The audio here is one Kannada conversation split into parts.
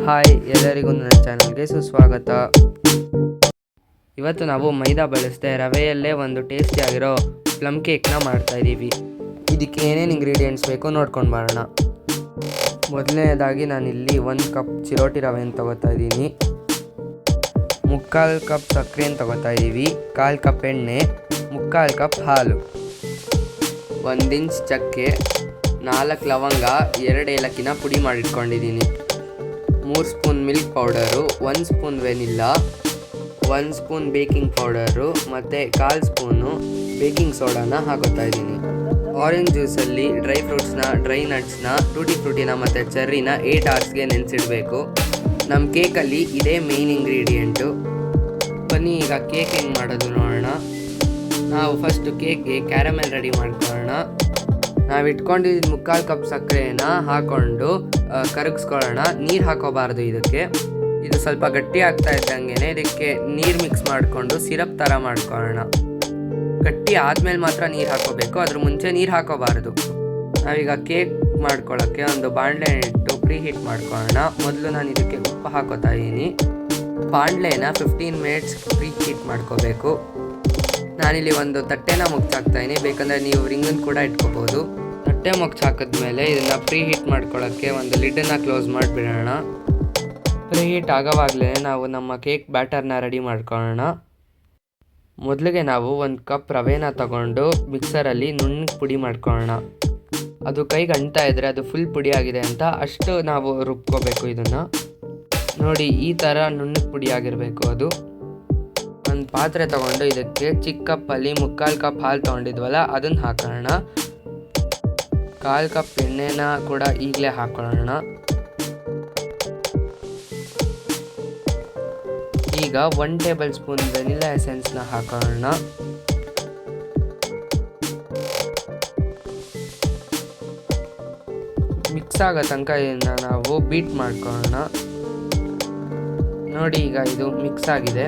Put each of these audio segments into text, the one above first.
ಹಾಯ್, ಎಲ್ಲರಿಗೂ ನನ್ನ ಚಾನಲ್ಗೆ ಸುಸ್ವಾಗತ. ಇವತ್ತು ನಾವು ಮೈದಾ ಬಳಸದೆ ರವೆಯಲ್ಲೇ ಒಂದು ಟೇಸ್ಟಿಯಾಗಿರೋ ಪ್ಲಮ್ ಕೇಕ್ನ ಮಾಡ್ತಾಯಿದ್ದೀವಿ. ಇದಕ್ಕೆ ಏನೇನು ಇಂಗ್ರೀಡಿಯೆಂಟ್ಸ್ ಬೇಕು ನೋಡ್ಕೊಂಡು ಬರೋಣ. ಮೊದಲನೇದಾಗಿ ನಾನಿಲ್ಲಿ 1 ಕಪ್ ಚಿರೋಟಿ ರವೆಯನ್ನು ತೊಗೋತಾ ಇದ್ದೀನಿ, 3/4 ಕಪ್ ಸಕ್ಕರೆಯನ್ನು ತೊಗೋತಾ ಇದ್ದೀವಿ, 1/4 ಕಪ್ ಎಣ್ಣೆ, 3/4 ಕಪ್ ಹಾಲು, 1 ಇಂಚ್ ಚಕ್ಕೆ, 4 ಲವಂಗ, 2 ಏಲಕ್ಕಿನ ಪುಡಿ ಮಾಡಿಟ್ಕೊಂಡಿದ್ದೀನಿ, 3 spoon milk powder, 1 spoon vanilla, 1 spoon baking powder ಮತ್ತು 1/4 ಸ್ಪೂನು ಬೇಕಿಂಗ್ ಸೋಡಾನ ಹಾಕೋತಾ ಇದ್ದೀನಿ. ಆರೆಂಜ್ ಜ್ಯೂಸಲ್ಲಿ ಡ್ರೈ ಫ್ರೂಟ್ಸ್ನ, ಡ್ರೈ ನಟ್ಸ್ನ, ಟೂಟಿ ಫ್ರೂಟಿನ ಮತ್ತು ಚೆರ್ರಿನ 8 ಅವರ್ಸ್ಗೆ ನೆನೆಸಿಡಬೇಕು. ನಮ್ಮ ಕೇಕಲ್ಲಿ ಇದೇ ಮೇಯ್ನ್ ಇಂಗ್ರೀಡಿಯೆಂಟು. ಬನ್ನಿ ಈಗ ಕೇಕ್ ಹೆಂಗೆ ಮಾಡೋದು ನೋಡೋಣ. ನಾವು ಫಸ್ಟು ಕೇಕ್ಗೆ ಕ್ಯಾರಮೆಲ್ ರೆಡಿ ಮಾಡ್ಕೊಳ್ಳೋಣ. ನಾವು ಇಟ್ಕೊಂಡಿದ್ದು 3/4 ಕಪ್ ಸಕ್ಕರೆನ ಹಾಕ್ಕೊಂಡು ಕರಗಿಸ್ಕೊಳ್ಳೋಣ. ನೀರು ಹಾಕೋಬಾರ್ದು ಇದಕ್ಕೆ. ಇದು ಸ್ವಲ್ಪ ಗಟ್ಟಿ ಆಗ್ತಾ ಇದ್ದಂಗೆ ಇದಕ್ಕೆ ನೀರು ಮಿಕ್ಸ್ ಮಾಡಿಕೊಂಡು ಸಿರಪ್ ಥರ ಮಾಡ್ಕೊಳ್ಳೋಣ. ಗಟ್ಟಿ ಆದಮೇಲೆ ಮಾತ್ರ ನೀರು ಹಾಕೋಬೇಕು, ಅದ್ರ ಮುಂಚೆ ನೀರು ಹಾಕೋಬಾರ್ದು. ನಾವೀಗ ಕೇಕ್ ಮಾಡ್ಕೊಳ್ಳೋಕ್ಕೆ ಒಂದು ಬಾಣಲೆ ಇಟ್ಟು ಪ್ರೀ ಹೀಟ್ ಮಾಡ್ಕೊಳ್ಳೋಣ. ಮೊದಲು ನಾನು ಇದಕ್ಕೆ ಉಪ್ಪು ಹಾಕೋತಾ ಇದ್ದೀನಿ. ಬಾಣಲೆನ 15 ಮಿನಿಟ್ಸ್ ಪ್ರೀ ಹೀಟ್ ಮಾಡ್ಕೋಬೇಕು. ನಾನಿಲ್ಲಿ ಒಂದು ತಟ್ಟೆನ ಮುಚ್ಚಾಕ್ತಾಯಿದ್ದೀನಿ, ಬೇಕಂದರೆ ನೀವು ರಿಂಗನ್ನು ಕೂಡ ಇಟ್ಕೋಬೋದು. ತಟ್ಟೆ ಮುಚ್ಚಾಕಿದ್ಮೇಲೆ ಇದನ್ನು ಪ್ರೀ ಹೀಟ್ ಮಾಡ್ಕೊಳ್ಳೋಕ್ಕೆ ಒಂದು ಲಿಡ್ಡನ್ನು ಕ್ಲೋಸ್ ಮಾಡಿಬಿಡೋಣ. ಪ್ರೀ ಹೀಟ್ ಆಗೋವಾಗಲೇ ನಾವು ನಮ್ಮ ಕೇಕ್ ಬ್ಯಾಟರ್ನ ರೆಡಿ ಮಾಡ್ಕೊಳ್ಳೋಣ. ಮೊದಲಿಗೆ ನಾವು 1 ಕಪ್ ರವೆನ ತಗೊಂಡು ಮಿಕ್ಸರಲ್ಲಿ ನುಣ್ಣಗೆ ಪುಡಿ ಮಾಡ್ಕೊಳ್ಳೋಣ. ಅದು ಕೈಗೆ ಅಂಟ್ತಾ ಇದ್ದರೆ ಅದು ಫುಲ್ ಪುಡಿ ಆಗಿದೆ ಅಂತ ಅಷ್ಟು ನಾವು ರುಬ್ಕೋಬೇಕು. ಇದನ್ನು ನೋಡಿ, ಈ ಥರ ನುಣ್ಣಗೆ ಪುಡಿ ಆಗಿರಬೇಕು. ಅದು ಒಂದು ಪಾತ್ರೆ ತೊಗೊಂಡು ಇದಕ್ಕೆ ಚಿಕ್ಕ ಕಪ್ಪಲ್ಲಿ 3/4 ಕಪ್ ಹಾಲು ತೊಗೊಂಡಿದ್ವಲ್ಲ ಅದನ್ನು ಹಾಕೋಣ. 1/4 ಕಪ್ ಎಣ್ಣೆನ ಕೂಡ ಈಗಲೇ ಹಾಕೊಳ್ಳೋಣ. ಈಗ 1 ಟೇಬಲ್ ಸ್ಪೂನ್ ವೆನಿಲಾ ಎಸೆನ್ಸ್ನ ಹಾಕೋಣ. ಮಿಕ್ಸ್ ಆಗೋ ತನಕ ಇದನ್ನು ನಾವು ಬೀಟ್ ಮಾಡ್ಕೊಳ್ಳೋಣ. ನೋಡಿ, ಈಗ ಇದು ಮಿಕ್ಸ್ ಆಗಿದೆ.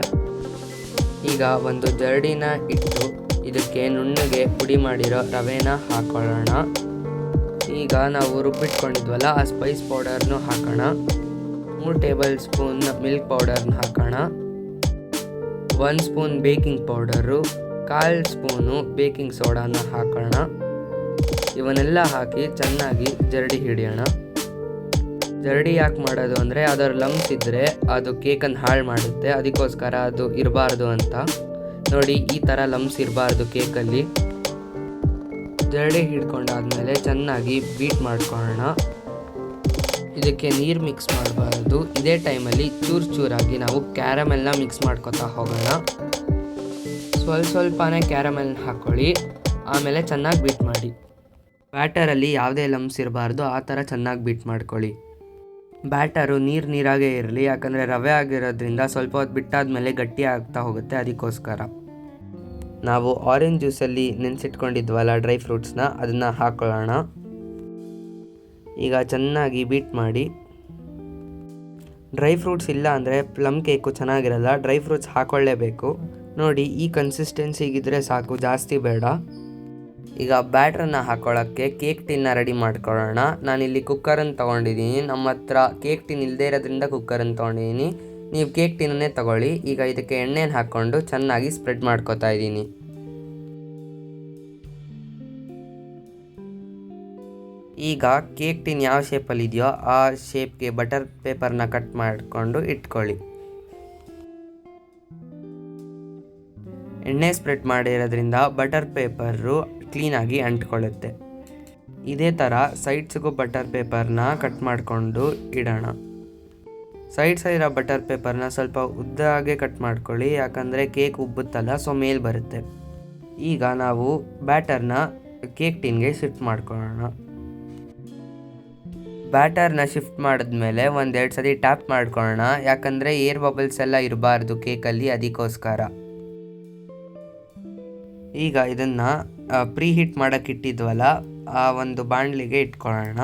ಈಗ ಒಂದು ಜರಡಿನ ಇಟ್ಟು ಇದಕ್ಕೆ ನುಣ್ಣಗೆ ಪುಡಿ ಮಾಡಿರೋ ರವೆನ ಹಾಕೊಳ್ಳೋಣ. ಈಗ ನಾವು ರುಬ್ಬಿಟ್ಕೊಂಡಿದ್ವಲ್ಲ ಆ ಸ್ಪೈಸ್ ಪೌಡರ್ನು ಹಾಕೋಣ. 3 ಟೇಬಲ್ ಸ್ಪೂನ್ ಮಿಲ್ಕ್ ಪೌಡರ್ನ ಹಾಕೋಣ, 1 spoon baking powder, 1/4 spoon baking ಸೋಡಾನ ಹಾಕೋಣ. ಇವನ್ನೆಲ್ಲ ಹಾಕಿ ಚೆನ್ನಾಗಿ ಜರಡಿ ಹಿಡಿಯೋಣ. ಜರಡಿ ಯಾಕೆ ಮಾಡೋದು ಅಂದರೆ ಅದರ ಲಮ್ಸ್ ಇದ್ದರೆ ಅದು ಕೇಕನ್ನು ಹಾಳು ಮಾಡುತ್ತೆ, ಅದಕ್ಕೋಸ್ಕರ ಅದು ಇರಬಾರ್ದು ಅಂತ. ನೋಡಿ, ಈ ಥರ ಲಮ್ಸ್ ಇರಬಾರ್ದು ಕೇಕಲ್ಲಿ. ಜರಡಿ ಹಿಡ್ಕೊಂಡಾದ್ಮೇಲೆ ಚೆನ್ನಾಗಿ ಬೀಟ್ ಮಾಡ್ಕೊಳ್ಳೋಣ. ಇದಕ್ಕೆ ನೀರು ಮಿಕ್ಸ್ ಮಾಡಬಾರ್ದು. ಇದೇ ಟೈಮಲ್ಲಿ ಚೂರಾಗಿ ನಾವು ಕ್ಯಾರಮೆಲ್ನ ಮಿಕ್ಸ್ ಮಾಡ್ಕೊತಾ ಹೋಗೋಣ. ಸ್ವಲ್ಪನೇ ಕ್ಯಾರಮೆಲ್ನ ಹಾಕ್ಕೊಳ್ಳಿ, ಆಮೇಲೆ ಚೆನ್ನಾಗಿ ಬೀಟ್ ಮಾಡಿ. ಬ್ಯಾಟರಲ್ಲಿ ಯಾವುದೇ ಲಮ್ಸ್ ಇರಬಾರ್ದು, ಆ ಥರ ಚೆನ್ನಾಗಿ ಬೀಟ್ ಮಾಡ್ಕೊಳ್ಳಿ. ಬ್ಯಾಟರು ನೀರಾಗೇ ಇರಲಿ, ಯಾಕಂದರೆ ರವೆ ಆಗಿರೋದ್ರಿಂದ ಸ್ವಲ್ಪ ಹೊತ್ತು ಬಿಟ್ಟಾದಮೇಲೆ ಗಟ್ಟಿ ಆಗ್ತಾ ಹೋಗುತ್ತೆ, ಅದಕ್ಕೋಸ್ಕರ. ನಾವು ಆರೆಂಜ್ ಜ್ಯೂಸಲ್ಲಿ ನೆನೆಸಿಟ್ಕೊಂಡಿದ್ವಲ್ಲ ಡ್ರೈ ಫ್ರೂಟ್ಸ್ನ, ಅದನ್ನು ಹಾಕೊಳ್ಳೋಣ. ಈಗ ಚೆನ್ನಾಗಿ ಬೀಟ್ ಮಾಡಿ. ಡ್ರೈ ಫ್ರೂಟ್ಸ್ ಇಲ್ಲ ಅಂದರೆ ಪ್ಲಮ್ ಕೇಕು ಚೆನ್ನಾಗಿರಲ್ಲ, ಡ್ರೈ ಫ್ರೂಟ್ಸ್ ಹಾಕ್ಕೊಳ್ಳೇಬೇಕು. ನೋಡಿ, ಈ ಕನ್ಸಿಸ್ಟೆನ್ಸಿಗಿದ್ರೆ ಸಾಕು, ಜಾಸ್ತಿ ಬೇಡ. ಈಗ ಬ್ಯಾಟ್ರನ್ನ ಹಾಕೊಳ್ಳೋಕ್ಕೆ ಕೇಕ್ ಟಿನ್ನ ರೆಡಿ ಮಾಡ್ಕೊಳ್ಳೋಣ. ನಾನಿಲ್ಲಿ ಕುಕ್ಕರನ್ನು ತೊಗೊಂಡಿದ್ದೀನಿ. ನಮ್ಮ ಹತ್ರ ಕೇಕ್ ಟಿನ್ ಇಲ್ಲದೇ ಇರೋದ್ರಿಂದ ಕುಕ್ಕರನ್ನು ತೊಗೊಂಡಿದ್ದೀನಿ. ನೀವು ಕೇಕ್ ಟಿನ್ನನ್ನೇ ತೊಗೊಳ್ಳಿ. ಈಗ ಇದಕ್ಕೆ ಎಣ್ಣೆನ ಹಾಕ್ಕೊಂಡು ಚೆನ್ನಾಗಿ ಸ್ಪ್ರೆಡ್ ಮಾಡ್ಕೊತಾ ಇದ್ದೀನಿ. ಈಗ ಕೇಕ್ ಟಿನ್ ಯಾವ ಶೇಪಲ್ಲಿ ಇದೆಯೋ ಆ ಶೇಪ್ಗೆ ಬಟರ್ ಪೇಪರ್ನ ಕಟ್ ಮಾಡಿಕೊಂಡು ಇಟ್ಕೊಳ್ಳಿ. ಎಣ್ಣೆ ಸ್ಪ್ರೆಡ್ ಮಾಡಿರೋದ್ರಿಂದ ಬಟರ್ ಪೇಪರು ಕ್ಲೀನಾಗಿ ಅಂಟ್ಕೊಳ್ಳುತ್ತೆ. ಇದೇ ಥರ ಸೈಡ್ಸ್ಗೂ ಬಟರ್ ಪೇಪರ್ನ ಕಟ್ ಮಾಡಿಕೊಂಡು ಇಡೋಣ. ಸೈಡ್ಸಲ್ಲಿರೋ ಬಟರ್ ಪೇಪರ್ನ ಸ್ವಲ್ಪ ಉದ್ದಾಗೆ ಕಟ್ ಮಾಡ್ಕೊಳ್ಳಿ, ಯಾಕಂದರೆ ಕೇಕ್ ಉಬ್ಬುತ್ತಲ್ಲ, ಸೊ ಮೇಲೆ ಬರುತ್ತೆ. ಈಗ ನಾವು ಬ್ಯಾಟರ್ನ ಕೇಕ್ ಟಿನ್ಗೆ ಶಿಫ್ಟ್ ಮಾಡ್ಕೊಳ್ಳೋಣ. ಬ್ಯಾಟರ್ನ ಶಿಫ್ಟ್ ಮಾಡಿದ್ಮೇಲೆ 1-2 ಸತಿ ಟ್ಯಾಪ್ ಮಾಡ್ಕೊಳ್ಳೋಣ, ಯಾಕಂದರೆ ಏರ್ ಬಬಲ್ಸ್ ಎಲ್ಲ ಇರಬಾರ್ದು ಕೇಕಲ್ಲಿ, ಅದಕ್ಕೋಸ್ಕರ. ಈಗ ಇದನ್ನು ಪ್ರೀ ಹೀಟ್ ಮಾಡೋಕ್ಕೆ ಇಟ್ಟಿದ್ವಲ್ಲ ಆ ಒಂದು ಬಾಣಲಿಗೆ ಇಟ್ಕೊಳ್ಳೋಣ.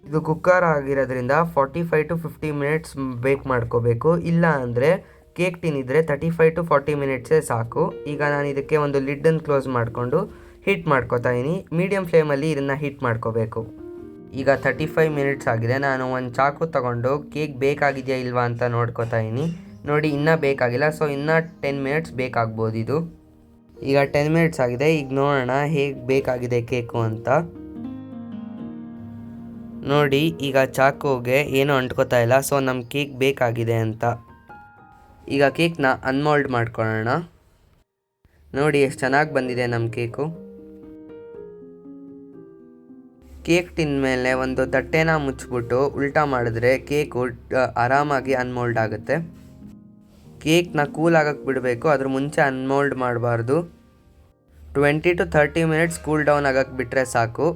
ಇದು ಕುಕ್ಕರ್ ಆಗಿರೋದ್ರಿಂದ 45 to 50 ಮಿನಿಟ್ಸ್ ಬೇಕ್ ಮಾಡ್ಕೋಬೇಕು. ಇಲ್ಲ ಅಂದರೆ ಕೇಕ್ ಟಿನ್ ಇದ್ದರೆ 35 to 40 ಮಿನಿಟ್ಸೇ ಸಾಕು. ಈಗ ನಾನು ಇದಕ್ಕೆ ಒಂದು ಲಿಡ್ಡನ್ನು ಕ್ಲೋಸ್ ಮಾಡಿಕೊಂಡು ಹೀಟ್ ಮಾಡ್ಕೋತಾ ಇದ್ದೀನಿ. ಮೀಡಿಯಮ್ ಫ್ಲೇಮಲ್ಲಿ ಇದನ್ನು ಹೀಟ್ ಮಾಡ್ಕೋಬೇಕು. ಈಗ 35 ಮಿನಿಟ್ಸ್ ಆಗಿದೆ. ನಾನು ಒಂದು ಚಾಕು ತಗೊಂಡು ಕೇಕ್ ಬೇಕಾಗಿದೆಯಾ ಇಲ್ವಾ ಅಂತ ನೋಡ್ಕೋತಾ ಇದ್ದೀನಿ. ನೋಡಿ ಇನ್ನೂ ಬೇಕಾಗಿಲ್ಲ, ಸೊ ಇನ್ನೂ 10 ಮಿನಿಟ್ಸ್ ಬೇಕಾಗ್ಬೋದು ಇದು. ಈಗ 10 ಮಿನಿಟ್ಸ್ ಆಗಿದೆ. ಈಗ ನೋಡೋಣ ಹೇಗೆ ಬೇಕಾಗಿದೆ ಕೇಕು ಅಂತ. ನೋಡಿ ಈಗ ಚಾಕುಗೆ ಏನೂ ಅಂಟ್ಕೋತಾ ಇಲ್ಲ, ಸೊ ನಮ್ಮ ಕೇಕ್ ಬೇಕಾಗಿದೆ ಅಂತ. ಈಗ ಕೇಕ್ನ ಅನ್ಮೋಲ್ಡ್ ಮಾಡ್ಕೊಳ್ಳೋಣ. ನೋಡಿ ಎಷ್ಟು ಚೆನ್ನಾಗಿ ಬಂದಿದೆ ನಮ್ಮ ಕೇಕು. ಕೇಕ್ ಟಿನ್ ಮೇಲೆ ಒಂದು ತಟ್ಟೆನ ಮುಚ್ಚಿಬಿಟ್ಟು ಉಲ್ಟಾ ಮಾಡಿದ್ರೆ ಕೇಕು ಆರಾಮಾಗಿ ಅನ್ಮೋಲ್ಡ್ ಆಗುತ್ತೆ. ಕೇಕ್ನ ಕೂಲ್ ಆಗಕ್ಕೆ ಬಿಡಬೇಕು, ಅದ್ರ ಮುಂಚೆ ಅನ್ಮೋಲ್ಡ್ ಮಾಡಬಾರ್ದು. 20 to 30 ಮಿನಿಟ್ಸ್ ಕೂಲ್ ಡೌನ್ ಆಗಕ್ಕೆ ಬಿಟ್ಟರೆ ಸಾಕು.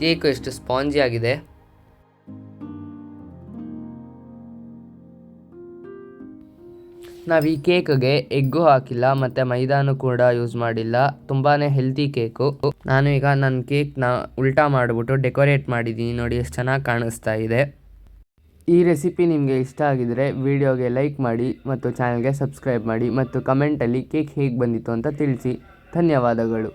ಕೇಕು ಎಷ್ಟು ಸ್ಪಾಂಜಿ ಆಗಿದೆ. ನಾವು ಈ ಕೇಕ್ಗೆ ಎಗ್ಗು ಹಾಕಿಲ್ಲ ಮತ್ತು ಮೈದಾನು ಕೂಡ ಯೂಸ್ ಮಾಡಿಲ್ಲ. ತುಂಬಾ ಹೆಲ್ತಿ ಕೇಕು. ನಾನು ಈಗ ನನ್ನ ಕೇಕ್ನ ಉಲ್ಟಾ ಮಾಡಿಬಿಟ್ಟು ಡೆಕೋರೇಟ್ ಮಾಡಿದ್ದೀನಿ. ನೋಡಿ ಎಷ್ಟು ಚೆನ್ನಾಗಿ ಕಾಣಿಸ್ತಾ ಇದೆ. ಈ ರೆಸಿಪಿ ನಿಮಗೆ ಇಷ್ಟ ಆಗಿದರೆ ವಿಡಿಯೋಗೆ ಲೈಕ್ ಮಾಡಿ ಮತ್ತು ಚಾನಲ್ಗೆ ಸಬ್ಸ್ಕ್ರೈಬ್ ಮಾಡಿ ಮತ್ತು ಕಮೆಂಟಲ್ಲಿ ಕೇಕ್ ಹೇಗೆ ಬಂದಿತ್ತು ಅಂತ ತಿಳಿಸಿ. ಧನ್ಯವಾದಗಳು.